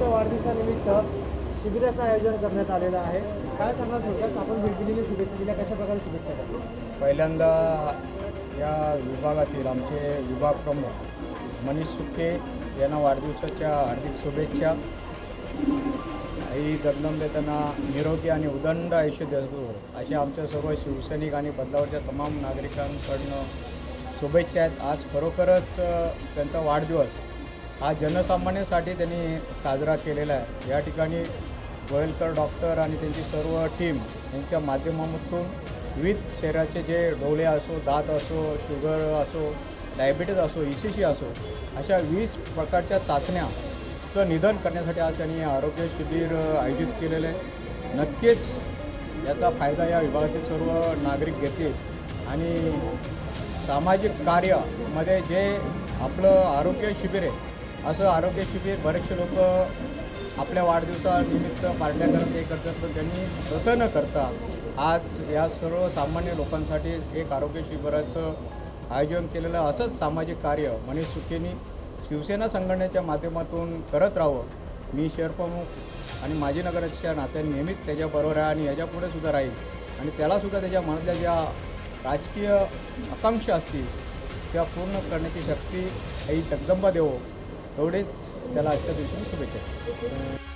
यांच्या वाढदिवसानिमित्त शिबिराचं आयोजन करण्यात आलेलं आहे। काय सांगणार थोडक्यात, आपण भेट दिलेली शुभेच्छा दिल्या, कशा प्रकारे शुभेच्छा द्या? पहिल्यांदा या विभागातील आमचे विभाग प्रमुख मनीष सुखे यांना वाढदिवसाच्या हार्दिक शुभेच्छा। आई जगदंबे त्यांना निरोगी आणि उदंड आयुष्य देतो असे आमच्या सर्व शिवसैनिक आणि बदलावरच्या तमाम नागरिकांकडून शुभेच्छा आहेत। आज खरोखरच त्यांचा वाढदिवस हा जनसामान्यांसाठी त्यांनी साजरा केलेला आहे। या ठिकाणी गोयलकर डॉक्टर आणि त्यांची सर्व टीम यांच्या माध्यमातून विविध शरीराचे जे डोळे असो, दात असो, शुगर असो, डायबिटीज असो, ECG असो, अशा 20 प्रकारच्या चाचण्याचं निदान करण्यासाठी आज त्यांनी आरोग्य शिबिर आयोजित केलेलं आहे। नक्कीच याचा फायदा या विभागातील सर्व नागरिक घेतील आणि सामाजिक कार्यामध्ये जे आपलं आरोग्य शिबिर आहे, असं आरोग्य शिबिर बरेचसे लोक आपल्या वाढदिवसानिमित्त पार्ट्या करत हे करतात, तर त्यांनी तसं न करता आज या सर्व सामान्य लोकांसाठी एक आरोग्य शिबिराचं आयोजन केलेलं असंच सामाजिक कार्य मनीष सुखेंनी शिवसेना संघटनेच्या माध्यमातून करत राहावं। मी शहर प्रमुख आणि माजी नगराध्यक्षाच्या नात्याने नेहमीच त्याच्याबरोबर आहे आणि याच्यापुढे सुद्धा राहील आणि त्यालासुद्धा त्याच्या मनातल्या ज्या राजकीय आकांक्षा असतील त्या पूर्ण करण्याची शक्ती आई जगदंबा देवो, एवढेच त्याला आजच्या दिवशी शुभेच्छा।